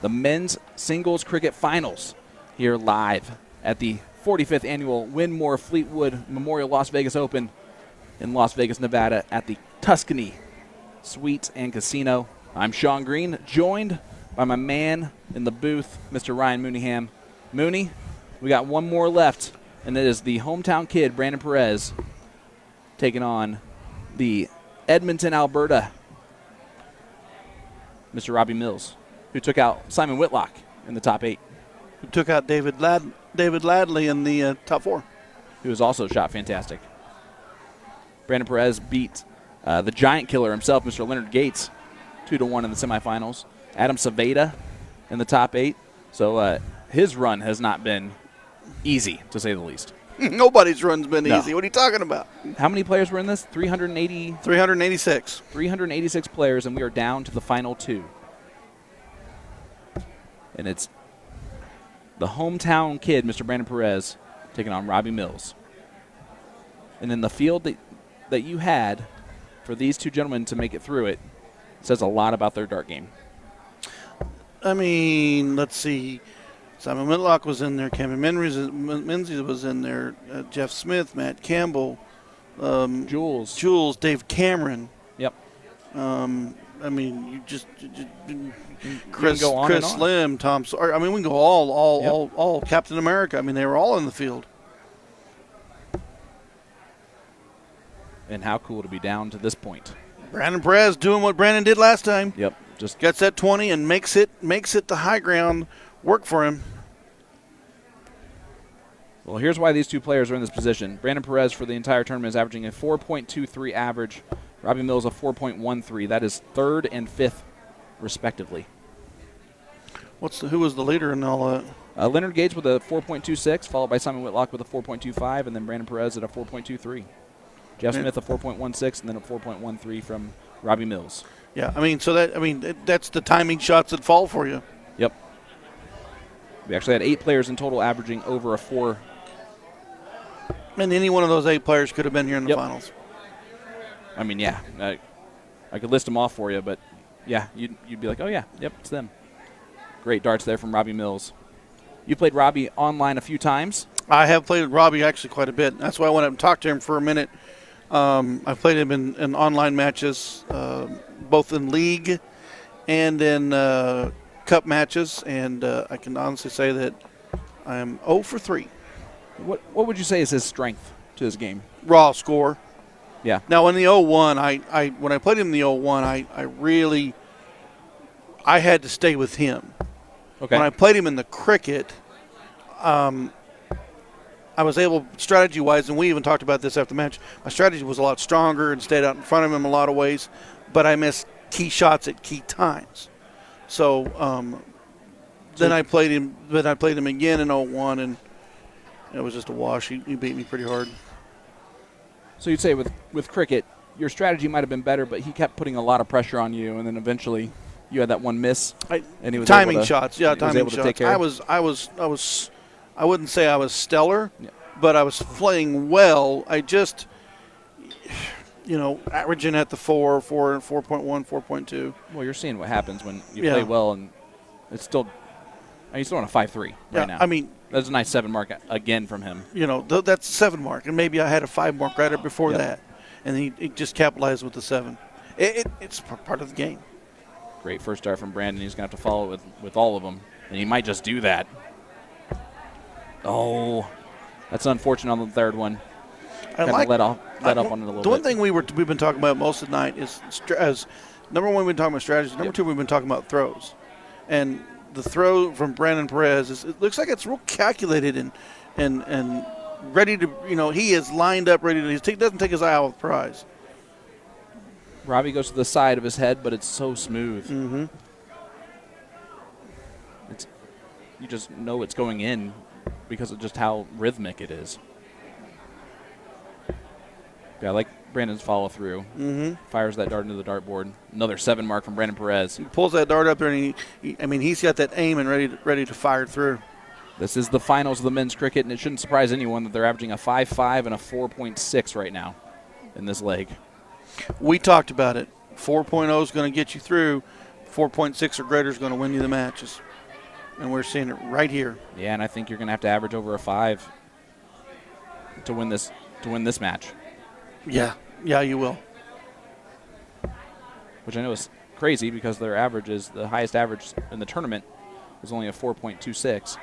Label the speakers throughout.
Speaker 1: the men's singles cricket finals here live at the 45th annual Winmore Fleetwood Memorial Las Vegas Open in Las Vegas, Nevada at the Tuscany Suites and Casino. I'm Sean Green, joined by my man in the booth, Mr. Ryan Mooneyham. Mooney, we got one more left, and it is the hometown kid, Brandon Perez, taking on the Edmonton, Alberta, Mr. Robbie Mills, who took out Simon Whitlock in the top 8.
Speaker 2: Who took out David Ladley in the top 4.
Speaker 1: Who was also shot fantastic. Brandon Perez beat the giant killer himself, Mr. Leonard Gates, 2-1 in the semifinals. Adam Saveda in the top 8. So his run has not been easy, to say the least.
Speaker 2: Nobody's run's been easy. What are you talking about?
Speaker 1: How many players were in this?
Speaker 2: 386.
Speaker 1: 386 players, and we are down to the final 2. And it's the hometown kid, Mr. Brandon Perez, taking on Robbie Mills. And in the field that you had for these two gentlemen to make it through it says a lot about their dart game.
Speaker 2: I mean, let's see. Simon Whitlock was in there. Cameron Menzies was in there. Jeff Smith, Matt Campbell.
Speaker 1: Jules,
Speaker 2: Dave Cameron.
Speaker 1: Yep.
Speaker 2: I mean, Chris Slim, Tom Sawyer. I mean, we can go all Captain America. I mean, they were all in the field.
Speaker 1: And how cool to be down to this point.
Speaker 2: Brandon Perez doing what Brandon did last time.
Speaker 1: Yep. Just
Speaker 2: gets that 20 and makes it the high ground work for him.
Speaker 1: Well, here's why these two players are in this position. Brandon Perez for the entire tournament is averaging a 4.23 average. Robbie Mills a 4.13. That is 3rd and 5th, respectively.
Speaker 2: Who was the leader in all that?
Speaker 1: Leonard Gates with a 4.26, followed by Simon Whitlock with a 4.25, and then Brandon Perez at a 4.23. Jeff Smith a 4.16, and then a 4.13 from Robbie Mills.
Speaker 2: Yeah, that's the timing shots that fall for you.
Speaker 1: Yep. We actually had 8 players in total averaging over a 4.
Speaker 2: And any one of those 8 players could have been here in the finals.
Speaker 1: I mean, yeah. I could list them off for you, but, yeah, you'd be like, oh, yeah, yep, it's them. Great darts there from Robbie Mills. You played Robbie online a few times.
Speaker 2: I have played Robbie actually quite a bit. That's why I went up and talked to him for a minute. I've played him in online matches, both in league and in cup matches, and I can honestly say that I am 0 for 3.
Speaker 1: What would you say is his strength to his game?
Speaker 2: Raw score.
Speaker 1: Yeah.
Speaker 2: Now in the 0-1, when I played him in the 0-1, I had to stay with him.
Speaker 1: Okay.
Speaker 2: When I played him in the cricket, I was able, strategy-wise, and we even talked about this after the match, my strategy was a lot stronger and stayed out in front of him in a lot of ways, but I missed key shots at key times. So then I played him again in 0-1, and it was just a wash. He beat me pretty hard.
Speaker 1: So you'd say with cricket, your strategy might have been better, but he kept putting a lot of pressure on you, and then eventually you had that one miss. And he was
Speaker 2: timing
Speaker 1: able to,
Speaker 2: shots. Yeah, timing shots.
Speaker 1: Take care.
Speaker 2: I wouldn't say I was stellar, but I was playing well. I just, averaging at the 4.1, 4.2.
Speaker 1: Well, you're seeing what happens when you play well, and it's still, he's throwing a 5.3 right now.
Speaker 2: I mean,
Speaker 1: that's a nice 7 mark again from him.
Speaker 2: That's 7 mark, and maybe I had a 5 mark right up before that, and he just capitalized with the 7. It's part of the game.
Speaker 1: Great first start from Brandon. He's going to have to follow it with all of them, and he might just do that. Oh, that's unfortunate on the third one. Kind of let up on it a little bit.
Speaker 2: The one thing we've been talking about most of the night is, as number one, we've been talking about strategies. Number 2, we've been talking about throws. And the throw from Brandon Perez, it looks like it's real calculated and ready to, he is lined up, ready to, he doesn't take his eye off the prize.
Speaker 1: Robbie goes to the side of his head, but it's so smooth.
Speaker 2: Mm-hmm.
Speaker 1: You just know it's going in because of just how rhythmic it is. Yeah, I like Brandon's follow through.
Speaker 2: Mm-hmm.
Speaker 1: Fires that dart into the dartboard. Another 7 mark from Brandon Perez.
Speaker 2: He pulls that dart up there, and he's got that aim and ready to fire through.
Speaker 1: This is the finals of the men's cricket, and it shouldn't surprise anyone that they're averaging a 5.5 and a 4.6 right now in this leg.
Speaker 2: We talked about it. 4.0 is going to get you through. 4.6 or greater is going to win you the matches. And we're seeing it right here.
Speaker 1: Yeah, and I think you're going to have to average over a 5 to win this match.
Speaker 2: Yeah, you will.
Speaker 1: Which I know is crazy because their average is the highest average in the tournament is only a 4.26.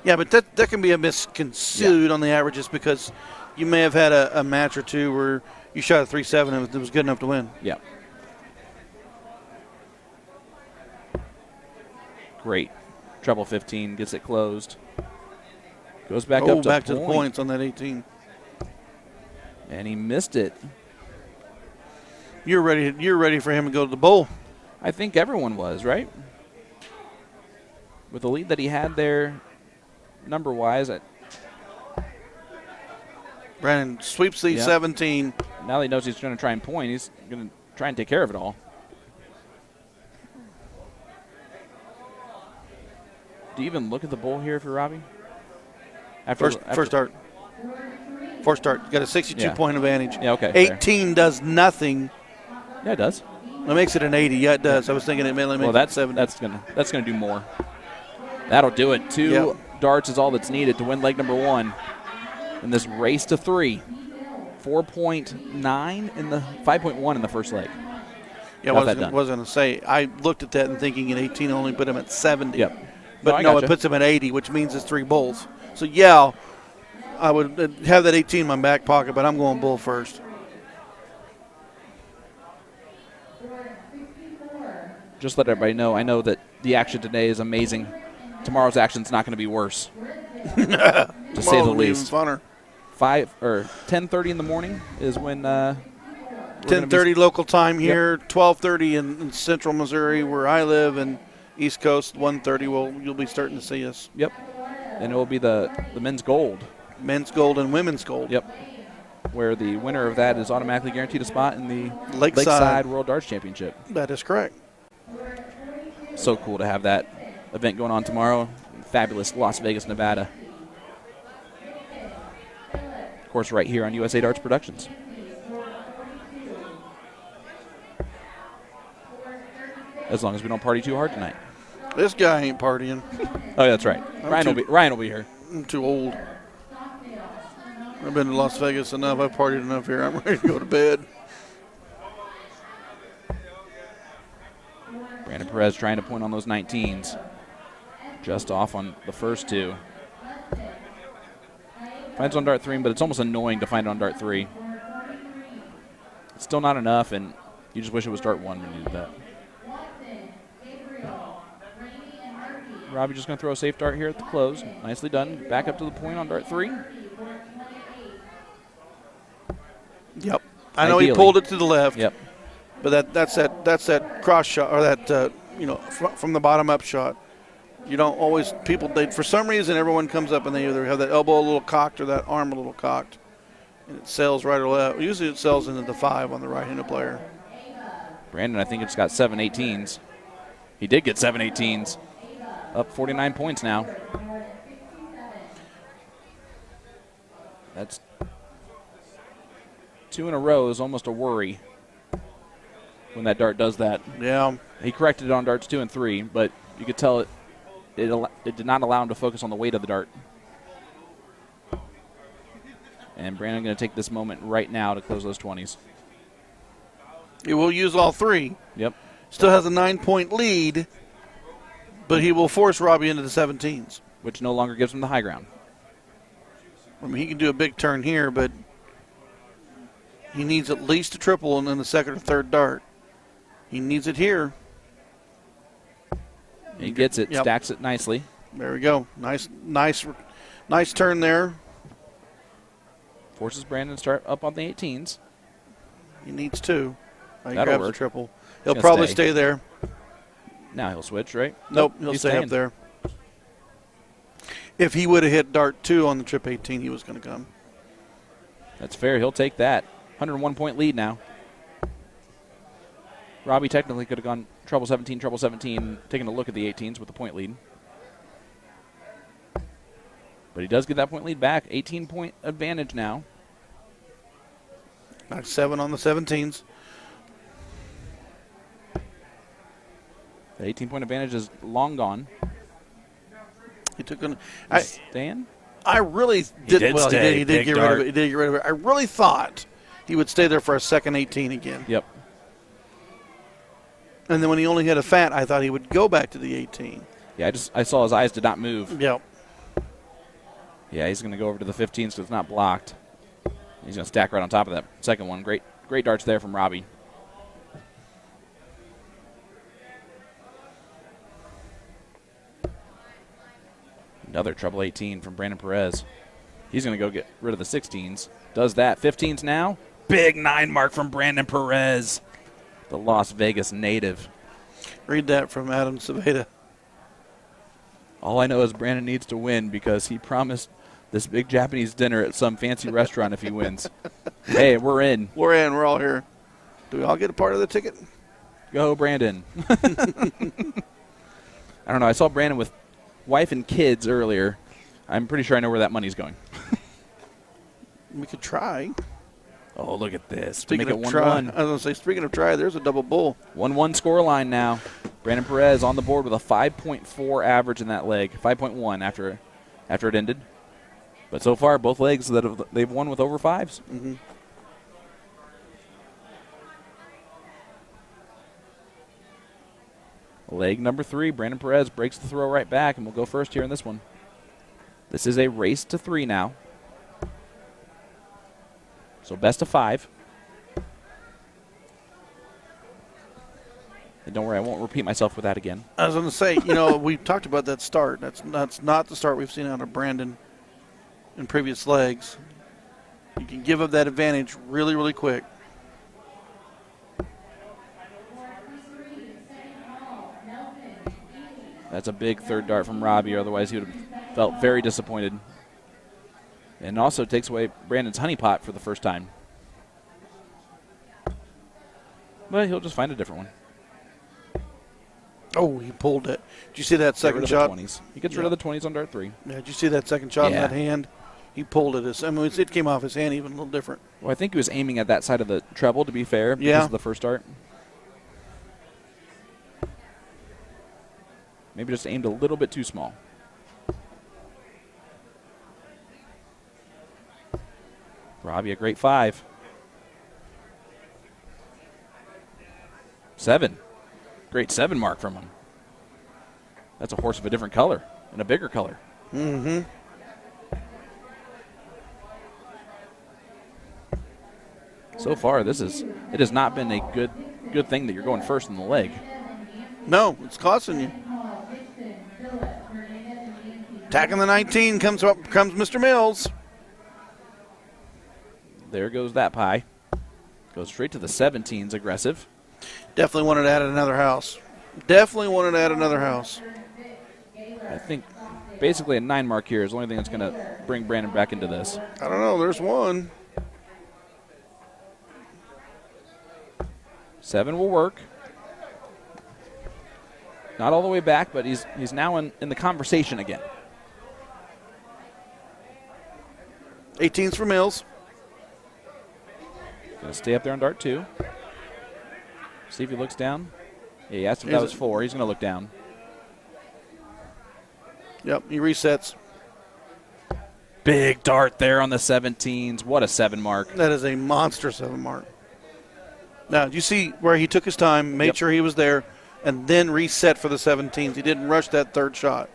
Speaker 2: Yeah, but that can be a misconstrued on the averages because you may have had a match or two where you shot a 3.7 and it was good enough to win.
Speaker 1: Yeah. Great. Treble 15 gets it closed. Goes back up to
Speaker 2: the points on that 18.
Speaker 1: And he missed it.
Speaker 2: You're ready for him to go to the bowl.
Speaker 1: I think everyone was, right? With the lead that he had there, number-wise.
Speaker 2: Brandon sweeps the 17.
Speaker 1: Now that he knows he's going to try and point, he's going to try and take care of it all. Do you even look at the bowl here if you're Robbie?
Speaker 2: First start. You got a 62-point advantage.
Speaker 1: Yeah, okay.
Speaker 2: 18 fair. Does nothing.
Speaker 1: Yeah, it does.
Speaker 2: It makes it an 80. Yeah, it does. I was thinking it mainly makes it 70.
Speaker 1: That's gonna do more. That'll do it. 2 darts is all that's needed to win leg number 1 in this race to 3. 4.9 in the 5.1 in the first leg.
Speaker 2: Yeah, I was going to say, I looked at that and thinking an 18 only put him at 70.
Speaker 1: Yep.
Speaker 2: But no, it puts him at 80, which means it's 3 bulls. So, yeah, I would have that 18 in my back pocket, but I'm going bull first.
Speaker 1: Just let everybody know, I know that the action today is amazing. Tomorrow's action's not going to be worse, to say the least.
Speaker 2: Even funner.
Speaker 1: 10:30 in the morning is when
Speaker 2: 10:30 local time here, 12:30 in central Missouri where I live, and East Coast 1:30 you'll be starting to see us.
Speaker 1: Yep. And it will be the men's gold.
Speaker 2: Men's gold and women's gold.
Speaker 1: Yep. Where the winner of that is automatically guaranteed a spot in the
Speaker 2: Lakeside
Speaker 1: World Darts Championship.
Speaker 2: That is correct.
Speaker 1: So cool to have that event going on tomorrow. Fabulous Las Vegas, Nevada. Of course, right here on USA Darts Productions. As long as we don't party too hard tonight.
Speaker 2: This guy ain't partying.
Speaker 1: Oh, yeah, that's right. Ryan will be here.
Speaker 2: I'm too old. I've been to Las Vegas enough. I've partied enough here. I'm ready to go to bed.
Speaker 1: Brandon Perez trying to point on those 19s. Just off on the first 2. Finds on dart 3, but it's almost annoying to find it on dart 3. It's still not enough, and you just wish it was dart 1 when you did that. Robbie just going to throw a safe dart here at the close. Nicely done. Back up to the point on dart 3.
Speaker 2: Yep. I know he pulled it to the left.
Speaker 1: Yep.
Speaker 2: But that's that cross shot, or that from the bottom up shot. You don't always for some reason everyone comes up and they either have that elbow a little cocked or that arm a little cocked, and it sails right or left. Usually it sails into the 5 on the right-handed player.
Speaker 1: Brandon, I think it's got 7 18s. He did get 7 18s. Up 49 points now. That's 2 in a row is almost a worry when that dart does that.
Speaker 2: Yeah.
Speaker 1: He corrected it on darts 2 and 3, but you could tell it did not allow him to focus on the weight of the dart. And Brandon going to take this moment right now to close those 20s.
Speaker 2: He will use all 3.
Speaker 1: Yep.
Speaker 2: Still has a 9-point lead, but he will force Robbie into the 17s.
Speaker 1: Which no longer gives him the high ground.
Speaker 2: I mean, he can do a big turn here, but he needs at least a triple and then the second or third dart. He needs it here.
Speaker 1: He gets it, stacks it nicely.
Speaker 2: There we go. Nice turn there.
Speaker 1: Forces Brandon to start up on the 18s.
Speaker 2: He needs 2. He
Speaker 1: That'll
Speaker 2: grabs
Speaker 1: work.
Speaker 2: a triple. He'll probably stay there.
Speaker 1: Now he'll switch, right?
Speaker 2: Nope, he'll stay up there. If he would have hit dart 2 on the trip 18, he was going to come.
Speaker 1: That's fair. He'll take that. 101-point lead now. Robbie technically could have gone treble 17, taking a look at the 18s with the point lead. But he does get that point lead back. 18-point advantage now.
Speaker 2: Back 7 on the 17s.
Speaker 1: The 18-point advantage is long gone.
Speaker 2: He took an.
Speaker 1: Stan?
Speaker 2: I really did.
Speaker 1: Well, stay.
Speaker 2: He did get rid of it. He did get rid of it. I really thought he would stay there for a second 18 again.
Speaker 1: Yep.
Speaker 2: And then when he only hit a fat, I thought he would go back to the 18.
Speaker 1: Yeah, I saw his eyes did not move.
Speaker 2: Yep.
Speaker 1: Yeah, he's going to go over to the 15s so it's not blocked. He's going to stack right on top of that second one. Great darts there from Robbie. Another treble 18 from Brandon Perez. He's going to go get rid of the 16s. Does that. 15s now. Big 9 mark from Brandon Perez, the Las Vegas native.
Speaker 2: Read that from Adam Saveda.
Speaker 1: All I know is Brandon needs to win because he promised this big Japanese dinner at some fancy restaurant if he wins. Hey, we're in.
Speaker 2: We're in. We're all here. Do we all get a part of the ticket?
Speaker 1: Go, Brandon. I don't know. I saw Brandon with wife and kids earlier. I'm pretty sure I know where that money's going.
Speaker 2: We could try.
Speaker 1: Oh, look at this.
Speaker 2: Speaking
Speaker 1: to
Speaker 2: of
Speaker 1: make it 1-1.
Speaker 2: try, I was going to say, speaking of try, there's a double bull.
Speaker 1: 1-1 score line now. Brandon Perez on the board with a 5.4 average in that leg. 5.1 after it ended. But so far, both legs they've won with over 5s.
Speaker 2: Mm-hmm.
Speaker 1: Leg number 3, Brandon Perez breaks the throw right back, and we'll go first here in this one. This is a race to 3 now. So best of 5. And don't worry, I won't repeat myself with that again.
Speaker 2: I was going to say, we talked about that start. That's not the start we've seen out of Brandon in previous legs. You can give up that advantage really, really quick.
Speaker 1: That's a big third dart from Robbie, otherwise he would have felt very disappointed. And also takes away Brandon's honeypot for the first time. But he'll just find a different one.
Speaker 2: Oh, he pulled it. Did you see that second shot?
Speaker 1: He gets rid of the 20s on dart 3.
Speaker 2: Yeah, did you see that second shot in that hand? He pulled it. It came off his hand even a little different.
Speaker 1: Well, I think he was aiming at that side of the treble, to be fair, because of the first dart. Maybe just aimed a little bit too small. Robbie, a great 5. 7. Great 7 mark from him. That's a horse of a different color and a bigger color.
Speaker 2: Mm-hmm.
Speaker 1: So far, it has not been a good thing that you're going first in the leg.
Speaker 2: No, it's costing you. Attacking the 19 comes Mr. Mills.
Speaker 1: There goes that pie. Goes straight to the 17s, aggressive.
Speaker 2: Definitely wanted to add another house. Definitely wanted to add another house.
Speaker 1: I think basically a 9 mark here is the only thing that's going to bring Brandon back into this.
Speaker 2: I don't know. There's one.
Speaker 1: 7 will work. Not all the way back, but he's now in the conversation again.
Speaker 2: 18's for Mills.
Speaker 1: Going to stay up there on dart 2. See if he looks down. Yeah, he asked if that was 4. He's going to look down.
Speaker 2: Yep, he resets.
Speaker 1: Big dart there on the 17s. What a 7 mark.
Speaker 2: That is a monster 7 mark. Now, do you see where he took his time, made sure he was there, and then reset for the 17s? He didn't rush that third shot.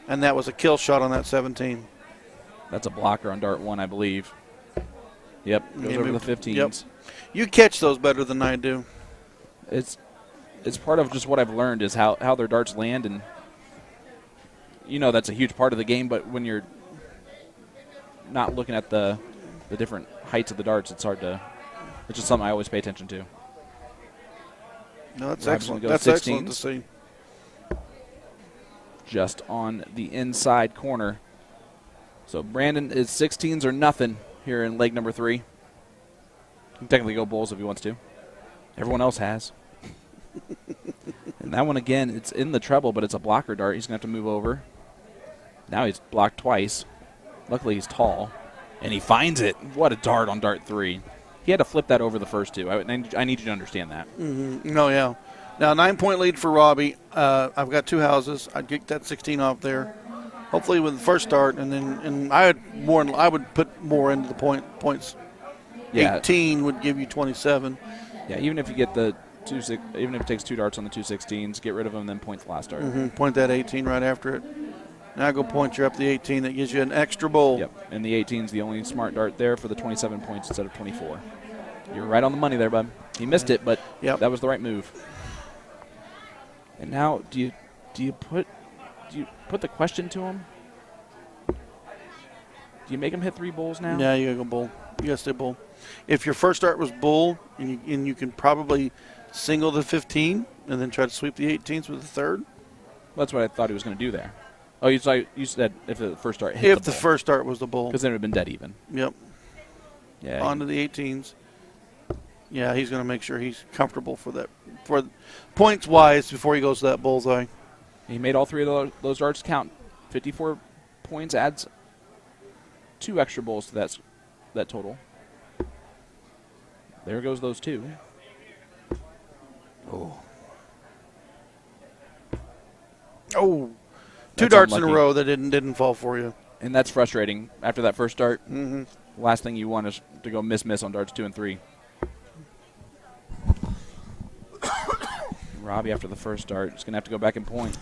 Speaker 2: And that was a kill shot on that 17.
Speaker 1: That's a blocker on dart 1, I believe. Yep, goes over the 15s.
Speaker 2: Yep. You catch those better than I do.
Speaker 1: It's part of just what I've learned is how their darts land, and that's a huge part of the game, but when you're not looking at the different heights of the darts, it's just something I always pay attention to.
Speaker 2: No, that's excellent. That's excellent to see.
Speaker 1: Just on the inside corner. So Brandon is 16s or nothing here in leg number 3. He can technically go bulls if he wants to. Everyone else has. And that one, again, it's in the treble, but it's a blocker dart. He's going to have to move over. Now he's blocked twice. Luckily, he's tall. And he finds it. What a dart on dart 3. He had to flip that over the first 2. I need you to understand that.
Speaker 2: Mm-hmm. No, yeah. Now 9-point lead for Robbie. I've got 2 houses. I'd get that 16 off there. Hopefully with the first start, and I would put more into the points.
Speaker 1: Yeah.
Speaker 2: 18 would give you 27.
Speaker 1: Yeah, even if you get even if it takes 2 darts on the 216s, get rid of them, then point the last dart.
Speaker 2: Point that 18 right after it. Now go point you up the 18. That gives you an extra bowl.
Speaker 1: Yep, and the 18 is the only smart dart there for the 27 points instead of 24. You're right on the money there, bud. He missed it, but that was the right move. And now, do you put the question to him? Do you make him hit 3 bowls now?
Speaker 2: Yeah, you gotta go bull. You gotta stay bull. If your first start was bull, and you can probably single the 15 and then try to sweep the 18s with the third.
Speaker 1: That's what I thought he was going to do there. Oh, you said if the first start hit
Speaker 2: if the first start was the bull.
Speaker 1: Because then it would have been dead even.
Speaker 2: Yep.
Speaker 1: Yeah.
Speaker 2: On to the 18s. Yeah, he's going to make sure he's comfortable for points-wise before he goes to that bullseye.
Speaker 1: He made all 3 of those darts count. 54 points adds 2 extra bowls to that total. There goes those 2.
Speaker 2: Oh. 2
Speaker 1: That's
Speaker 2: darts
Speaker 1: unlucky.
Speaker 2: in a row that didn't fall for you.
Speaker 1: And that's frustrating. After that first dart,
Speaker 2: Mm-hmm.
Speaker 1: last thing you want is to go miss on darts 2 and 3. Robbie, after the first dart, is going to have to go back and point.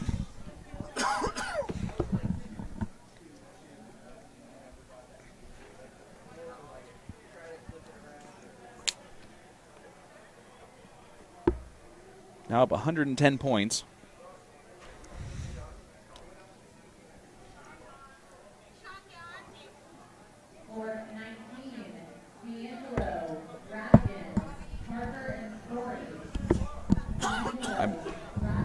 Speaker 1: Now up 110 points.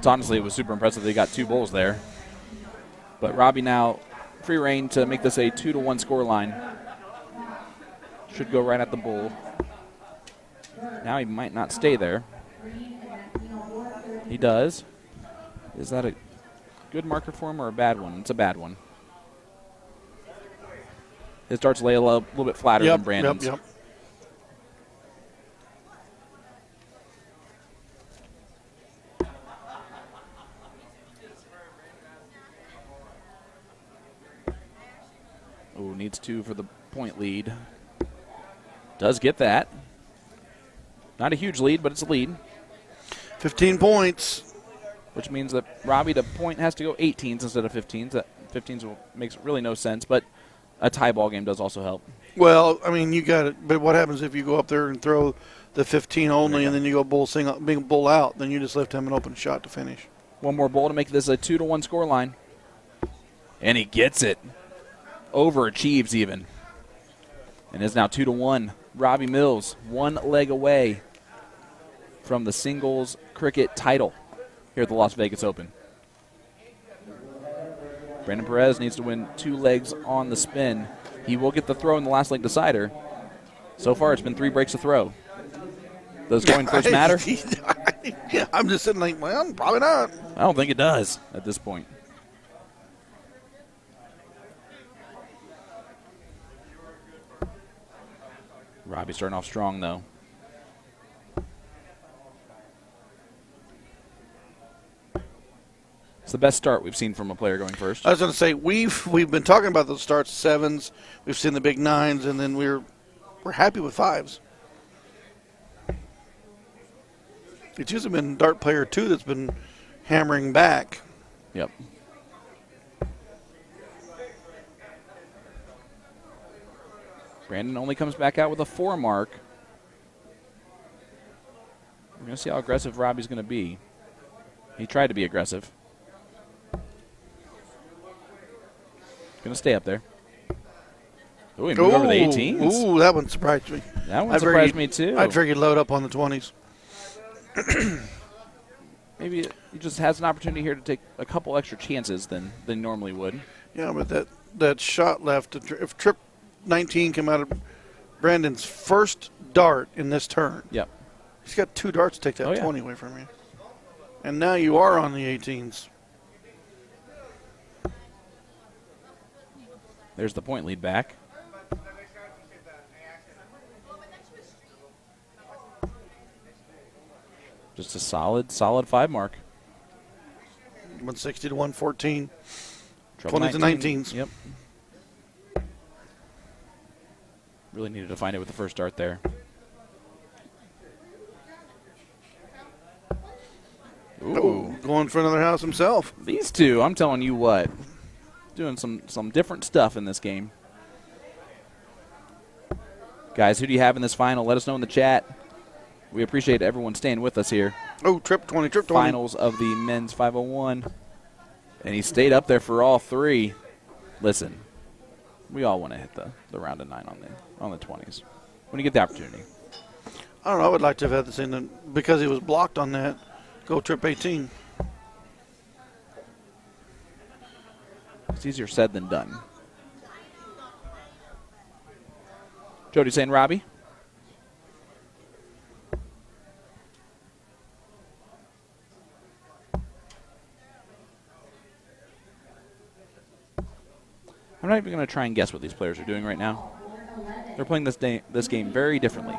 Speaker 1: Honestly, it was super impressive that he got 2 bowls there. But Robbie now free reign to make this a 2-1 score line. Should go right at the bowl. Now he might not stay there. He does. Is that a good marker for him or a bad one? It's a bad one. His darts lay a little bit flatter than Brandon's.
Speaker 2: Yep.
Speaker 1: Oh, needs 2 for the point lead. Does get that. Not a huge lead, but it's a lead.
Speaker 2: 15 points.
Speaker 1: Which means that Robbie to point has to go 18s instead of 15s. That 15s makes really no sense, but a tie ball game does also help.
Speaker 2: Well, I mean, you got it. But what happens if you go up there and throw the 15 only and then you go big bull out? Then you just left him an open shot to finish.
Speaker 1: One more bowl to make this a 2-1 score line. And he gets it. Overachieves even. And is now 2-1. Robbie Mills, 1 leg away from the singles cricket title here at the Las Vegas Open. Brandon Perez needs to win 2 legs on the spin. He will get the throw in the last leg decider. So far, it's been 3 breaks to throw. Does going first matter?
Speaker 2: I'm just sitting like, well, probably not.
Speaker 1: I don't think it does at this point. Robbie starting off strong, though. It's the best start we've seen from a player going first.
Speaker 2: I was going to say, we've been talking about those starts, 7s. We've seen the big 9s, and then we're happy with 5s. It's usually been dart player 2 that's been hammering back.
Speaker 1: Yep. Brandon only comes back out with a 4 mark. We're going to see how aggressive Robbie's going to be. He tried to be aggressive. Going to stay up there. Oh, he moved over the 18s.
Speaker 2: Ooh, that one surprised me.
Speaker 1: That one surprised me too.
Speaker 2: I'd figured load up on the 20s.
Speaker 1: Maybe he just has an opportunity here to take a couple extra chances than normally would.
Speaker 2: Yeah, but that shot left, if trip 19 came out of Brandon's first dart in this turn.
Speaker 1: Yep.
Speaker 2: He's got 2 darts to take that 20 away from you. And now you are on the 18s.
Speaker 1: There's the point lead back. Just Just a solid 5 mark.
Speaker 2: 160 to 114.
Speaker 1: Trouble
Speaker 2: 20s and 19s.
Speaker 1: Yep. Really needed to find it with the first dart there. Ooh.
Speaker 2: Going for another house himself.
Speaker 1: These two, I'm telling you what, doing some different stuff in this game. Guys, who do you have in this final? Let us know in the chat. We appreciate everyone staying with us here.
Speaker 2: Oh, trip 20.
Speaker 1: Finals of the men's 501. And he stayed up there for all three. Listen, we all want to hit the round of 9 on the 20s when you get the opportunity.
Speaker 2: I don't know. I would like to have had the same, because he was blocked on that. Go trip 18.
Speaker 1: It's easier said than done. Jody saying Robbie? I'm not even going to try and guess what these players are doing right now. They're playing this game very differently.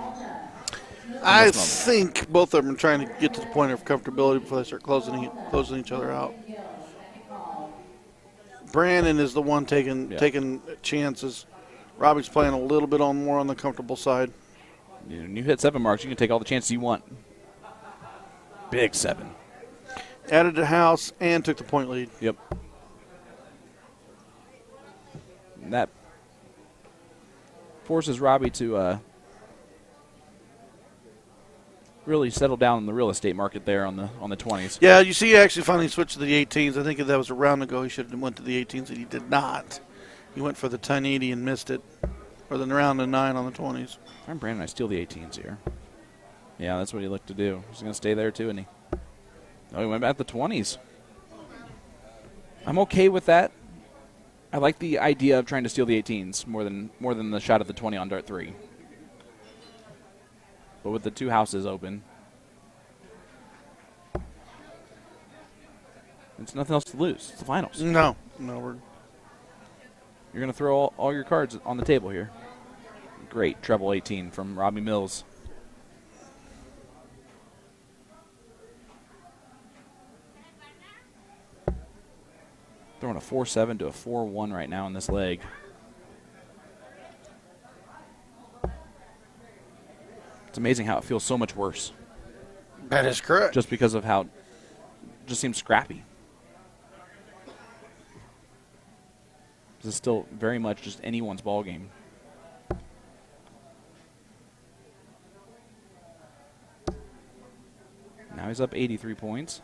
Speaker 2: I think both of them are trying to get to the point of comfortability before they start closing each other out. Brandon is the one taking chances. Robbie's playing a little bit more on the comfortable side.
Speaker 1: When you hit 7 marks, you can take all the chances you want. Big 7.
Speaker 2: Added a house and took the point lead.
Speaker 1: Yep. And that forces Robbie to really settle down in the real estate market there on the 20s.
Speaker 2: Yeah, you see, he actually finally switched to the 18s. I think if that was a round ago, he should have went to the 18s, and he did not. He went for the 1080 and missed it, or the round of 9 on the 20s.
Speaker 1: I'm Brandon. I steal the 18s here. Yeah, that's what he looked to do. He's going to stay there too, isn't he? Oh, he went back to the 20s. I'm okay with that. I like the idea of trying to steal the 18s more than the shot at the 20 on dart 3. But with the 2 houses open, it's nothing else to lose. It's the finals.
Speaker 2: No,
Speaker 1: you're going to throw all your cards on the table here. Great treble 18 from Robbie Mills. Throwing a 4-7 to a 4-1 right now in this leg. It's amazing how it feels so much worse.
Speaker 2: That is correct.
Speaker 1: Just because of how it just seems scrappy. This is still very much just anyone's ball game. Now he's up 83 points.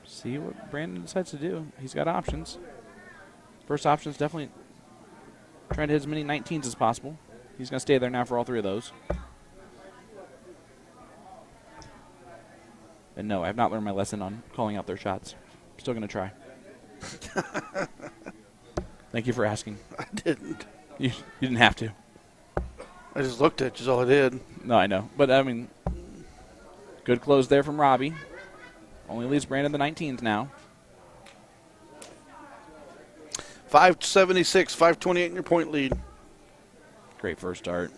Speaker 1: See what Brandon decides to do. He's got options. First option is definitely trying to hit as many 19s as possible. He's going to stay there now for all 3 of those. And no, I have not learned my lesson on calling out their shots. I'm still going to try. Thank you for asking.
Speaker 2: I didn't.
Speaker 1: You didn't have to.
Speaker 2: I just looked at you, is all I did.
Speaker 1: No, I know. But, I mean, good close there from Robbie. Only leaves Brandon the 19s now.
Speaker 2: 576, 528 in your point lead.
Speaker 1: Great first start.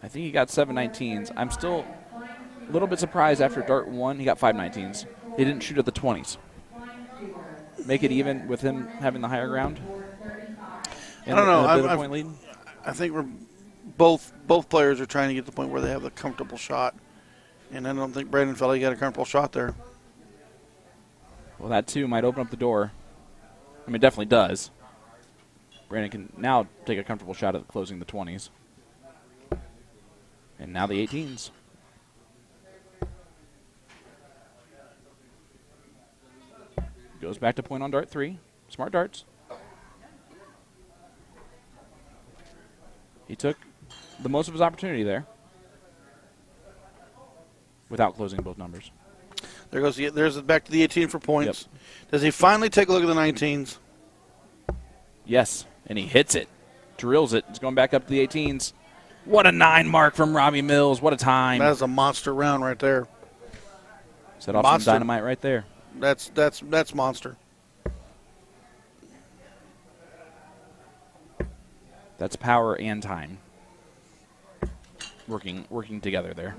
Speaker 1: I think he got 7 19s. I'm still a little bit surprised after dart 1, he got 5 19s. He didn't shoot at the 20s. Make it even with him having the higher ground?
Speaker 2: I don't know.
Speaker 1: Point lead?
Speaker 2: I think we're both players are trying to get to the point where they have a comfortable shot. And I don't think Brandon felt like he got a comfortable shot there.
Speaker 1: Well, that, too, might open up the door. I mean, it definitely does. Brandon can now take a comfortable shot at closing the 20s. And now the 18s. Goes back to point on dart 3. Smart darts. He took the most of his opportunity there without closing both numbers.
Speaker 2: There's back to the 18 for points.
Speaker 1: Yep.
Speaker 2: Does he finally take a look at the 19s?
Speaker 1: Yes, and he hits it. Drills it. It's going back up to the 18s. What a 9 mark from Robbie Mills. What a time.
Speaker 2: That is a monster round right there.
Speaker 1: Set off some dynamite right there.
Speaker 2: That's monster.
Speaker 1: That's power and time working together there.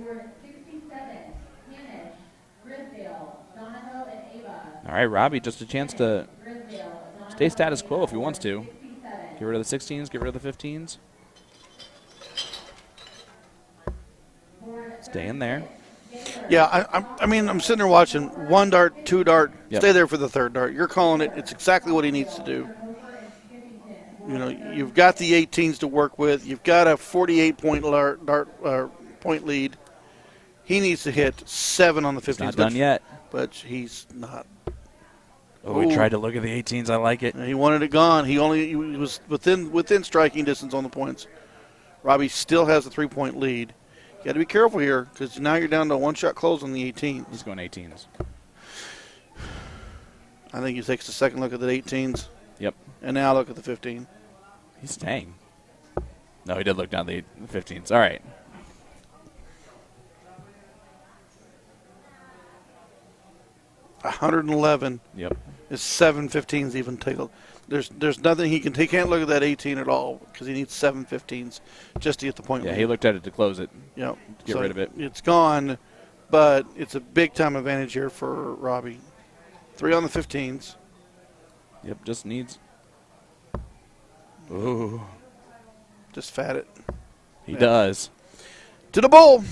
Speaker 1: All right, Robbie, just a chance to stay status quo if he wants to. Get rid of the 16s, get rid of the 15s. Stay in there.
Speaker 2: Yeah, I mean, I'm sitting there watching 1 dart, 2 dart.
Speaker 1: Yep.
Speaker 2: Stay there for the 3rd dart. You're calling it. It's exactly what he needs to do. You know, you've got the 18s to work with. You've got a 48-point point lead. He needs to hit 7 on the 15s.
Speaker 1: It's not done yet.
Speaker 2: But he's not.
Speaker 1: Oh, he tried to look at the 18s. I like it.
Speaker 2: He wanted it gone. He was within striking distance on the points. Robbie still has a 3-point lead. You got to be careful here because now you're down to a 1-shot close on the 18s.
Speaker 1: He's going 18s.
Speaker 2: I think he takes a second look at the 18s.
Speaker 1: Yep.
Speaker 2: And now look at the 15.
Speaker 1: He's staying. No, he did look down the 15s. All right.
Speaker 2: $111.
Speaker 1: Yep.
Speaker 2: Is 7 15s even take a, there's nothing he can't look at that 18 at all because he needs 7 15s just to get the point.
Speaker 1: Yeah,
Speaker 2: lead.
Speaker 1: he looked at it to close it.
Speaker 2: Yep.
Speaker 1: Get rid of it.
Speaker 2: It's gone, but it's a big time advantage here for Robbie. 3 on the 15s.
Speaker 1: Yep, just needs. Ooh.
Speaker 2: Just fat it.
Speaker 1: He does.
Speaker 2: To the bull.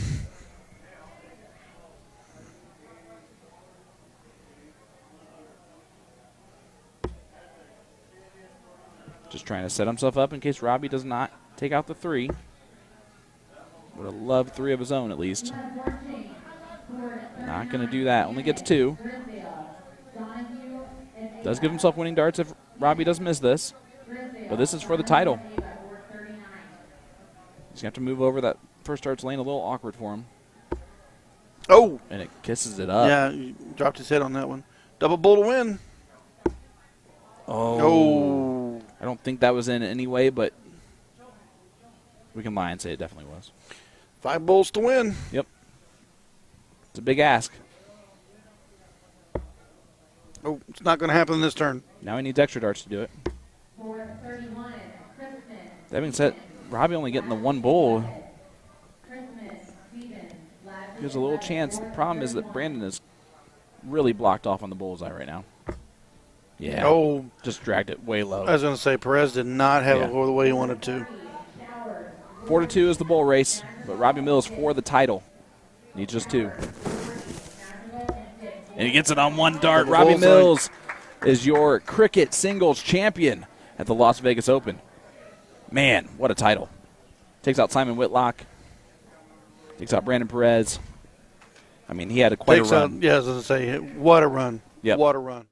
Speaker 1: Just trying to set himself up in case Robbie does not take out the 3. Would have loved 3 of his own at least. Not going to do that. Only gets 2. Does give himself winning darts if Robbie does miss this. But this is for the title. He's going to have to move over that first darts lane a little awkward for him.
Speaker 2: Oh.
Speaker 1: And it kisses it up.
Speaker 2: Yeah, he dropped his head on that one. Double bull to win.
Speaker 1: Oh. I don't think that was in any way, but we can lie and say it definitely was.
Speaker 2: 5 bulls to win.
Speaker 1: Yep. It's a big ask.
Speaker 2: Oh, it's not going to happen this turn.
Speaker 1: Now he needs extra darts to do it. That being said, Robbie only getting the 1 bull. There's a little chance. The problem is that Brandon is really blocked off on the bullseye right now. Yeah.
Speaker 2: Oh.
Speaker 1: Just dragged it way low.
Speaker 2: I was going to say, Perez did not have it the way he wanted to.
Speaker 1: 4-2 is the bull race, but Robbie Mills for the title. Needs just 2. And he gets it on 1 dart. Robbie Mills is your cricket singles champion at the Las Vegas Open. Man, what a title. Takes out Simon Whitlock. Takes out Brandon Perez. I mean, he had quite a run.
Speaker 2: Yeah, I was going to say, what a run.
Speaker 1: Yep.
Speaker 2: What a run.